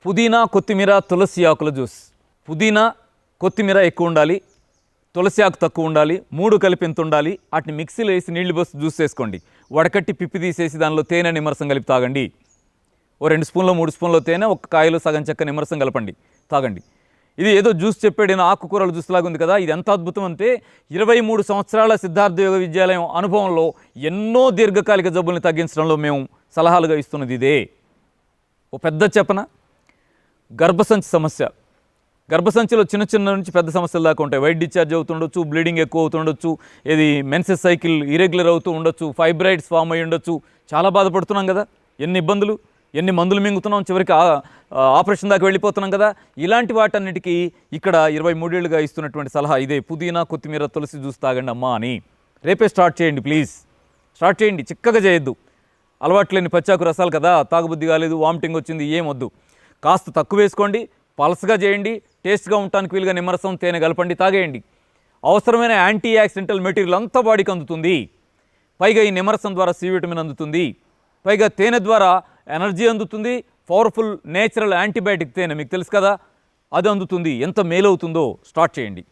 పుదీనా, కొత్తిమీర, తులసి ఆకుల జ్యూస్. పుదీనా, కొత్తిమీర ఎక్కువ ఉండాలి, తులసి ఆకు తక్కువ ఉండాలి, 3 కలిపి ఎంత ఉండాలి. వాటిని మిక్సీలో వేసి నీళ్లు పోసి జ్యూస్ చేసుకోండి. వడకట్టి పిప్పి తీసేసి దానిలో తేనె నిమ్మరసం కలిపి తాగండి. ఓ 2 స్పూన్లో 3 స్పూన్లో తేనె, ఒక కాయలో సగం చెక్క నిమ్మరసం కలపండి, తాగండి. ఇది ఏదో జ్యూస్ చెప్పాడిన ఆకుకూరల జ్యూస్ లాగా ఉంది కదా. ఇది ఎంత అద్భుతం అంటే 23 సంవత్సరాల సిద్ధార్థ యోగ విద్యాలయం అనుభవంలో ఎన్నో దీర్ఘకాలిక జబ్బుల్ని తగ్గించడంలో మేము సలహాలుగా ఇస్తున్నది ఇదే. ఓ పెద్ద చెప్పన, గర్భసంచి సమస్య. గర్భసంచిలో చిన్న చిన్న నుంచి పెద్ద సమస్యలు దాకా ఉంటాయి. వైట్ డిశ్చార్జ్ అవుతుండొచ్చు, బ్లీడింగ్ ఎక్కువ అవుతుండొచ్చు, ఇది మెన్సెస్ సైకిల్ ఇరెగ్యులర్ అవుతూ ఉండొచ్చు, ఫైబ్రాయిడ్స్ ఫామ్ అయ్యి ఉండొచ్చు. చాలా బాధపడుతున్నాం కదా, ఎన్ని ఇబ్బందులు, ఎన్ని మందులు మింగుతున్నాం, చివరికి ఆపరేషన్ దాకా వెళ్ళిపోతున్నాం కదా. ఇలాంటి వాటన్నిటికీ ఇక్కడ 23 ఏళ్ళుగా ఇస్తున్నటువంటి సలహా ఇదే. పుదీనా, కొత్తిమీర, తులసి జ్యూస్ తాగండి అమ్మా అని. రేపే స్టార్ట్ చేయండి ప్లీజ్, స్టార్ట్ చేయండి. చిక్కగా చేయొద్దు. అలవాట్లేని పచ్చాకు రసాలు కదా, తాగుబుద్ధి కాలేదు, వామిటింగ్ వచ్చింది, ఏమొద్దు. కాస్త తక్కువ వేసుకోండి, పలసగా చేయండి. టేస్ట్గా ఉండటానికి వీలుగా నిమ్మరసం, తేనె కలపండి, తాగేయండి. అవసరమైన యాంటీ యాక్సిడెంటల్ మెటీరియల్ అంతా బాడీకి అందుతుంది. పైగా ఈ నిమ్మరసం ద్వారా సి విటమిన్ అందుతుంది. పైగా తేనె ద్వారా ఎనర్జీ అందుతుంది. పవర్ఫుల్ నేచురల్ యాంటీబయాటిక్ తేనె మీకు తెలుసు కదా, అది అందుతుంది. ఎంత మేలవుతుందో స్టార్ట్ చేయండి.